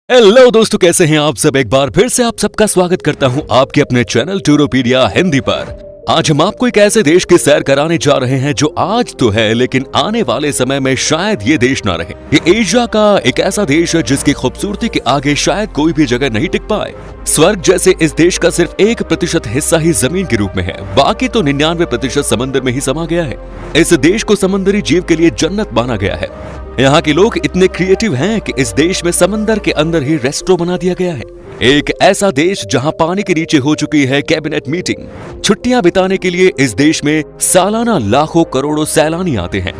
Hello दोस्तों, कैसे हैं आप सब। एक बार फिर से आप सबका स्वागत करता हूं आपके अपने चैनल टूरोपीडिया हिंदी पर। आज हम आपको एक ऐसे देश की सैर कराने जा रहे हैं जो आज तो है लेकिन आने वाले समय में शायद ये देश ना रहे। ये एशिया का एक ऐसा देश है जिसकी खूबसूरती के आगे शायद कोई भी जगह नहीं टिक पाए। स्वर्ग जैसे इस देश का सिर्फ 1% हिस्सा ही जमीन के रूप में है, बाकी तो 99% समंदर में ही समा गया है। इस देश को समुद्री जीव के लिए जन्नत माना गया है। यहाँ के लोग इतने क्रिएटिव हैं कि इस देश में समंदर के अंदर ही रेस्टोरेंट बना दिया गया है। एक ऐसा देश जहाँ पानी के नीचे हो चुकी है कैबिनेट मीटिंग। छुट्टियां बिताने के लिए इस देश में सालाना लाखों करोड़ों सैलानी आते हैं।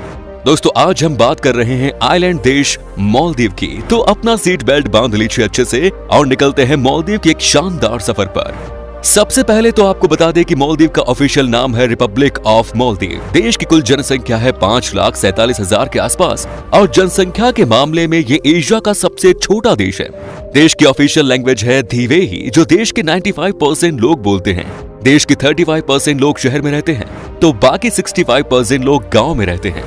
दोस्तों, आज हम बात कर रहे हैं आइलैंड देश मालदीव की। तो अपना सीट बेल्ट बांध लीजिए अच्छे से और निकलते हैं मालदीव के एक शानदार सफर पर। सबसे पहले तो आपको बता दें कि मालदीव का ऑफिशियल नाम है रिपब्लिक ऑफ मालदीव। देश की कुल जनसंख्या है 5,47,000 के आसपास और जनसंख्या के मामले में ये एशिया का सबसे छोटा देश है। देश की ऑफिशियल लैंग्वेज है दिवेही, जो देश के 95% लोग बोलते हैं। देश के 35% लोग शहर में रहते हैं तो बाकी 65% लोग गाँव में रहते हैं।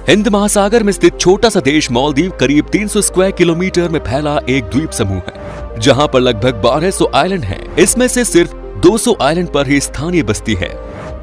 हिंद महासागर में स्थित छोटा सा देश मालदीव करीब 300 स्क्वायर किलोमीटर में फैला एक द्वीप समूह है, जहाँ पर लगभग 1200 आइलैंड हैं। इसमें से सिर्फ 200 आइलैंड पर ही स्थानीय बस्ती है,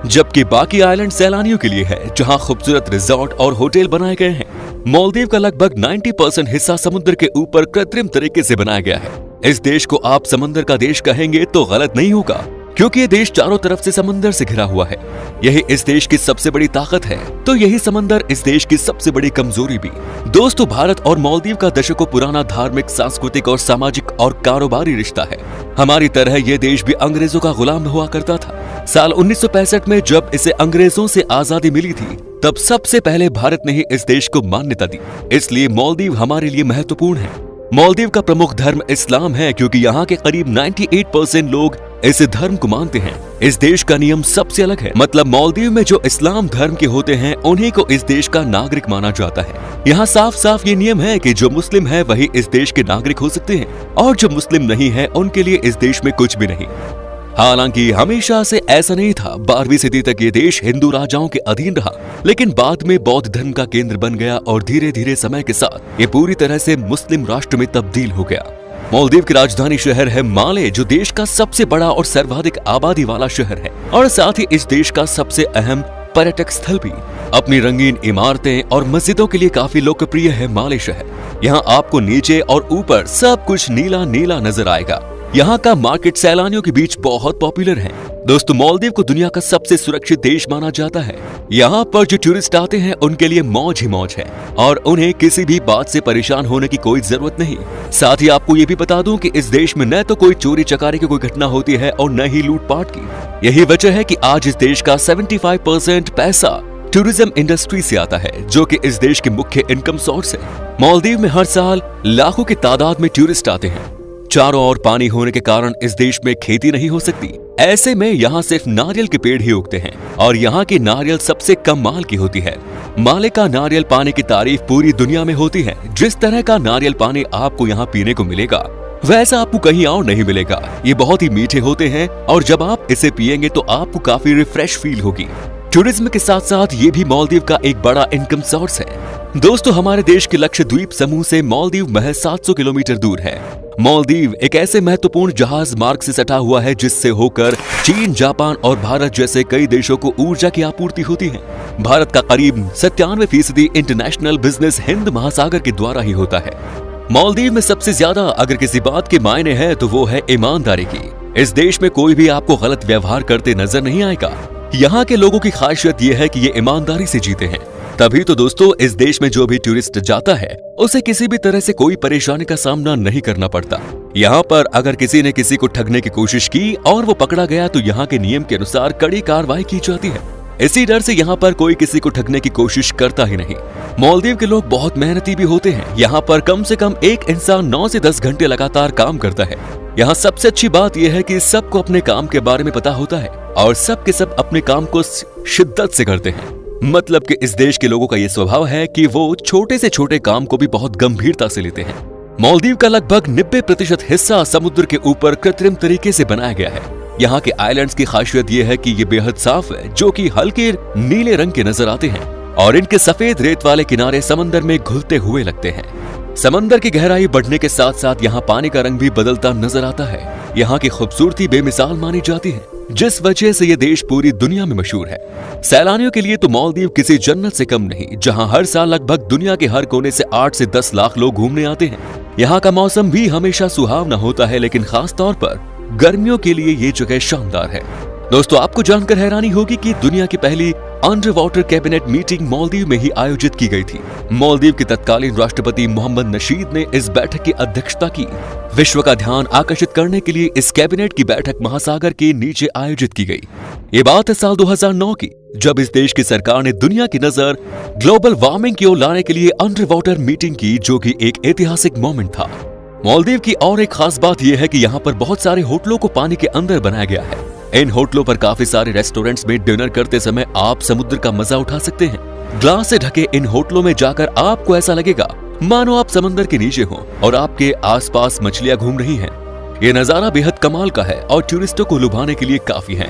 जबकि बाकी आइलैंड सैलानियों के लिए है, जहां खूबसूरत रिजॉर्ट और होटल बनाए गए हैं। मालदीव का लगभग 90% हिस्सा समुद्र के ऊपर कृत्रिम तरीके से बनाया गया है। इस देश को आप समंदर का देश कहेंगे तो गलत नहीं होगा, क्योंकि ये देश चारों तरफ से समंदर से घिरा हुआ है। यही इस देश की सबसे बड़ी ताकत है, तो यही समंदर इस देश की सबसे बड़ी कमजोरी भी। दोस्तों, भारत और मालदीव का दशकों पुराना धार्मिक, सांस्कृतिक और सामाजिक और कारोबारी रिश्ता है। हमारी तरह ये देश भी अंग्रेजों का गुलाम हुआ करता था। साल 1965 में जब इसे अंग्रेजों से आजादी मिली थी, तब सबसे पहले भारत ने ही इस देश को मान्यता दी। इसलिए मालदीव हमारे लिए महत्वपूर्ण है। मालदीव का प्रमुख धर्म इस्लाम है, क्योंकि यहाँ के करीब 98% लोग इस धर्म को मानते हैं। इस देश का नियम सबसे अलग है, मतलब मालदीव में जो इस्लाम धर्म के होते हैं उन्हीं को इस देश का नागरिक माना जाता है। यहाँ साफ साफ ये नियम है कि जो मुस्लिम है वही इस देश के नागरिक हो सकते हैं और जो मुस्लिम नहीं है उनके लिए इस देश में कुछ भी नहीं। हालांकि हमेशा से ऐसा नहीं था। 12वीं सदी तक ये देश हिंदू राजाओं के अधीन रहा, लेकिन बाद में बौद्ध धर्म का केंद्र बन गया और धीरे धीरे समय के साथ ये पूरी तरह से मुस्लिम राष्ट्र में तब्दील हो गया। मालदीव की राजधानी शहर है माले, जो देश का सबसे बड़ा और सर्वाधिक आबादी वाला शहर है और साथ ही इस देश का सबसे अहम पर्यटक स्थल भी। अपनी रंगीन इमारतें और मस्जिदों के लिए काफी लोकप्रिय है माले शहर। यहाँ आपको नीचे और ऊपर सब कुछ नीला नीला नजर आएगा। यहाँ का मार्केट सैलानियों के बीच बहुत पॉपुलर है। दोस्तों, मालदीव को दुनिया का सबसे सुरक्षित देश माना जाता है। यहाँ पर जो टूरिस्ट आते हैं उनके लिए मौज ही मौज है और उन्हें किसी भी बात से परेशान होने की कोई जरूरत नहीं। साथ ही आपको ये भी बता दूं कि इस देश में न तो कोई चोरी चकारी की कोई घटना होती है और न ही लूटपाट की। यही वजह है कि आज इस देश का 75% पैसा टूरिज्म इंडस्ट्री से आता है, जो कि इस देश के मुख्य इनकम सोर्स है। मालदीव में हर साल लाखों की तादाद में टूरिस्ट आते हैं। चारों ओर पानी होने के कारण इस देश में खेती नहीं हो सकती। ऐसे में यहाँ सिर्फ नारियल के पेड़ ही उगते हैं और यहाँ की नारियल सबसे कम माल की होती है। माले का नारियल पानी की तारीफ पूरी दुनिया में होती है। जिस तरह का नारियल पानी आपको यहाँ पीने को मिलेगा वैसा आपको कहीं और नहीं मिलेगा। ये बहुत ही मीठे होते हैं और जब आप इसे पिएंगे तो आपको काफी रिफ्रेश फील होगी। टूरिज्म के साथ साथ ये भी मालदीव का एक बड़ा इनकम सोर्स है। दोस्तों, हमारे देश के लक्षद्वीप समूह से मालदीव महज 700 किलोमीटर दूर है। मालदीव एक ऐसे महत्वपूर्ण जहाज मार्ग से सटा हुआ है जिससे होकर चीन, जापान और भारत जैसे कई देशों को ऊर्जा की आपूर्ति होती है। भारत का करीब 97% इंटरनेशनल बिजनेस हिंद महासागर के द्वारा ही होता है। मालदीव में सबसे ज्यादा अगर किसी बात के मायने हैं तो वो है ईमानदारी की। इस देश में कोई भी आपको गलत व्यवहार करते नजर नहीं आएगा। यहाँ के लोगों की खासियत ये है कि ये ईमानदारी से जीते हैं। तभी तो दोस्तों, इस देश में जो भी टूरिस्ट जाता है उसे किसी भी तरह से कोई परेशानी का सामना नहीं करना पड़ता। यहाँ पर अगर किसी ने किसी को ठगने की कोशिश की और वो पकड़ा गया तो यहाँ के नियम के अनुसार कड़ी कार्रवाई की जाती है। इसी डर से यहाँ पर कोई किसी को ठगने की कोशिश करता ही नहीं। मालदीव के लोग बहुत मेहनती भी होते हैं। यहाँ पर कम से कम एक इंसान 9 से 10 घंटे लगातार काम करता है। यहाँ सबसे अच्छी बात यह है कि सबको अपने काम के बारे में पता होता है और सब के सब अपने काम को शिद्दत से करते हैं। मतलब कि इस देश के लोगों का ये स्वभाव है कि वो छोटे से छोटे काम को भी बहुत गंभीरता से लेते हैं। मालदीव का लगभग 90% हिस्सा समुद्र के ऊपर कृत्रिम तरीके से बनाया गया है। यहाँ के आइलैंड्स की खासियत ये है कि ये बेहद साफ है, जो कि हल्के नीले रंग के नजर आते हैं और इनके सफेद रेत वाले किनारे समंदर में घुलते हुए लगते हैं। समंदर की गहराई बढ़ने के साथ साथ यहाँ पानी का रंग भी बदलता नजर आता है। यहाँ की खूबसूरती बेमिसाल मानी जाती है, जिस वजह से ये देश पूरी दुनिया में मशहूर है। सैलानियों के लिए तो मालदीव किसी जन्नत से कम नहीं, जहाँ हर साल लगभग दुनिया के हर कोने से 8 से 10 लाख लोग घूमने आते हैं। यहाँ का मौसम भी हमेशा सुहावना होता है, लेकिन खास तौर पर गर्मियों के लिए ये जगह शानदार है। दोस्तों, आपको जानकर हैरानी होगी कि दुनिया की पहली under water cabinet meeting Maldives में ही आयोजित की गई थी। मालदीव के तत्कालीन राष्ट्रपति मोहम्मद नशीद ने इस बैठक की अध्यक्षता की। विश्व का ध्यान आकर्षित करने के लिए इस कैबिनेट की बैठक महासागर के नीचे आयोजित की गई। ये बात है साल 2009 की, जब इस देश की सरकार ने दुनिया की नजर ग्लोबल वार्मिंग की ओर लाने के लिए अंडर वाटर मीटिंग की, जो कि एक ऐतिहासिक मोमेंट था। मालदीव की और एक खास बात यह है कि यहाँ पर बहुत सारे होटलों को पानी के अंदर बनाया गया है। इन होटलों पर काफी सारे रेस्टोरेंट्स में डिनर करते समय आप समुद्र का मजा उठा सकते हैं। ग्लास से ढके इन होटलों में जाकर आपको ऐसा लगेगा मानो आप समंदर के नीचे हो और आपके आसपास मछलियां घूम रही हैं। ये नजारा बेहद कमाल का है और टूरिस्टों को लुभाने के लिए काफी है।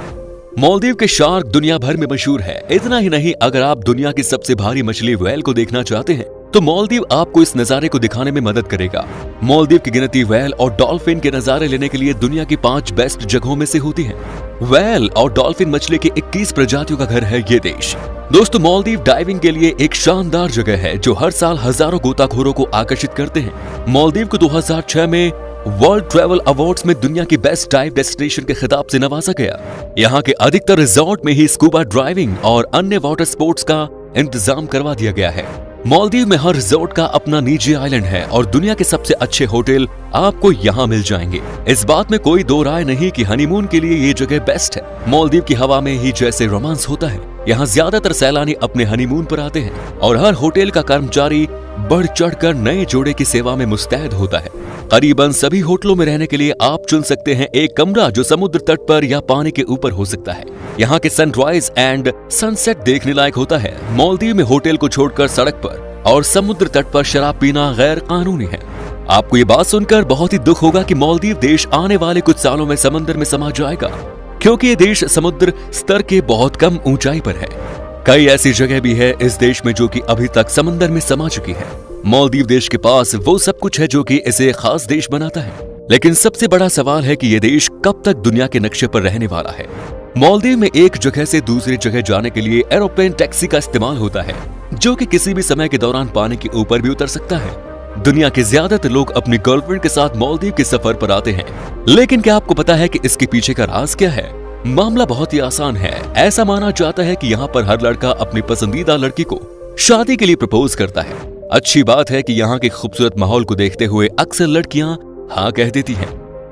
मालदीव के शार्क दुनिया भर में मशहूर है। इतना ही नहीं, अगर आप दुनिया की सबसे भारी मछली व्हेल को देखना चाहते हैं तो मालदीव आपको इस नजारे को दिखाने में मदद करेगा। मालदीव की गिनती व्हेल और डॉल्फिन के नजारे लेने के लिए दुनिया की 5 बेस्ट जगहों में से होती है। व्हेल और डॉल्फिन मछली के 21 प्रजातियों का घर है ये देश। दोस्तों, मालदीव डाइविंग के लिए एक शानदार जगह है, जो हर साल हजारों गोताखोरों को आकर्षित करते हैं। मालदीव को 2006 में वर्ल्ड ट्रैवल अवार्ड्स में दुनिया की बेस्ट डाइव डेस्टिनेशन के खिताब से नवाजा गया। यहाँ के अधिकतर रिजॉर्ट में ही स्कूबा ड्राइविंग और अन्य वाटर स्पोर्ट्स का इंतजाम करवा दिया गया है। मालदीव में हर रिजॉर्ट का अपना निजी आइलैंड है और दुनिया के सबसे अच्छे होटल आपको यहाँ मिल जाएंगे। इस बात में कोई दो राय नहीं कि हनीमून के लिए ये जगह बेस्ट है। मालदीव की हवा में ही जैसे रोमांस होता है, यहाँ ज्यादातर सैलानी अपने हनीमून पर आते हैं और हर होटल का कर्मचारी बढ़ चढ़कर नए जोड़े की सेवा में मुस्तैद होता है। करीबन सभी होटलों में रहने के लिए आप चुन सकते हैं एक कमरा जो समुद्र तट पर या पानी के ऊपर हो सकता है। यहाँ के सनराइज एंड सनसेट देखने लायक होता है। मालदीव में होटल को छोड़कर सड़क पर और समुद्र तट पर शराब पीना गैर कानूनी है। आपको ये बात सुनकर बहुत ही दुख होगा कि मालदीव देश आने वाले कुछ सालों में समंदर में समा जाएगा, क्योंकि ये देश समुद्र स्तर के बहुत कम ऊंचाई पर है। कई ऐसी जगह भी है इस देश में जो कि अभी तक समंदर में समा चुकी है। मालदीव देश के पास वो सब कुछ है जो कि इसे खास देश बनाता है, लेकिन सबसे बड़ा सवाल है कि ये देश कब तक दुनिया के नक्शे पर रहने वाला है। मालदीव में एक जगह से दूसरी जगह जाने के लिए एरोप्लेन टैक्सी का इस्तेमाल होता है, जो कि किसी भी समय के दौरान पानी के ऊपर भी उतर सकता है। दुनिया के ज्यादातर लोग अपनी गर्लफ्रेंड के साथ मालदीव के सफर पर आते हैं, लेकिन क्या आपको पता है कि इसके पीछे का राज क्या है? मामला बहुत ही आसान है। ऐसा माना जाता है कि यहाँ पर हर लड़का अपनी पसंदीदा लड़की को शादी के लिए प्रपोज करता है। अच्छी बात है कि यहाँ के खूबसूरत माहौल को देखते हुए अक्सर लड़कियां हाँ कह देती हैं।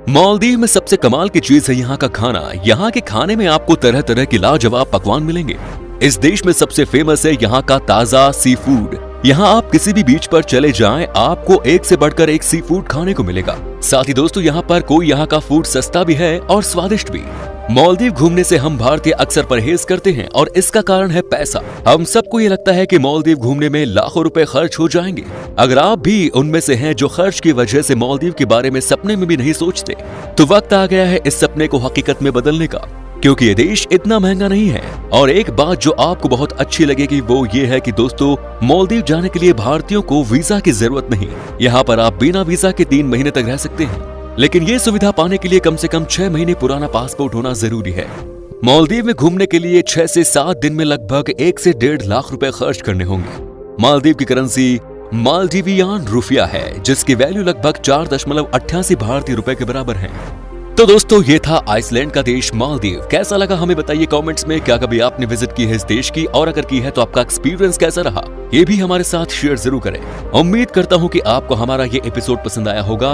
मालदीव में सबसे कमाल की चीज है यहाँ का खाना। यहाँ के खाने में आपको तरह तरह के लाजवाब पकवान मिलेंगे। इस देश में सबसे फेमस है यहाँ का ताजा सी फूड। यहाँ आप किसी भी बीच पर चले जाएं, आपको एक से बढ़कर एक सी फूड खाने को मिलेगा। साथ ही दोस्तों, यहाँ का फूड सस्ता भी है और स्वादिष्ट भी। मालदीव घूमने से हम भारतीय अक्सर परहेज करते हैं और इसका कारण है पैसा। हम सबको ये लगता है कि मालदीव घूमने में लाखों रुपए खर्च हो जाएंगे। अगर आप भी उनमें से हैं जो खर्च की वजह से मालदीव के बारे में सपने में भी नहीं सोचते, तो वक्त आ गया है इस सपने को हकीकत में बदलने का, क्योंकि ये देश इतना महंगा नहीं है। और एक बात जो आपको बहुत अच्छी लगेगी वो ये है कि दोस्तों, मालदीव जाने के लिए भारतीयों को वीजा की जरूरत नहीं। यहाँ पर आप बिना वीजा के 3 महीने तक रह सकते हैं, लेकिन ये सुविधा पाने के लिए कम से कम 6 महीने पुराना पासपोर्ट होना जरूरी है। मालदीव में घूमने के लिए 6 से 7 दिन में लगभग 1 से 1.5 लाख रुपए खर्च करने होंगे। मालदीव की करेंसी मालदीवियन रुपया है, जिसकी वैल्यू लगभग 4.88 भारतीय रुपए के बराबर है। तो दोस्तों, ये था आइसलैंड का देश मालदीव। कैसा लगा हमें बताइए कमेंट्स में। क्या कभी आपने विजिट की है इस देश की, और अगर की है तो आपका एक्सपीरियंस कैसा रहा, ये भी हमारे साथ शेयर जरूर करें। उम्मीद करता हूँ कि आपको हमारा ये एपिसोड पसंद आया होगा।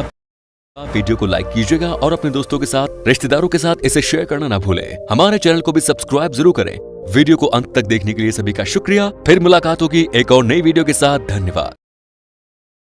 वीडियो को लाइक कीजिएगा और अपने दोस्तों के साथ, रिश्तेदारों के साथ इसे शेयर करना ना भूलें। हमारे चैनल को भी सब्सक्राइब जरूर करें। वीडियो को अंत तक देखने के लिए सभी का शुक्रिया। फिर मुलाकात होगी एक और नई वीडियो के साथ। धन्यवाद।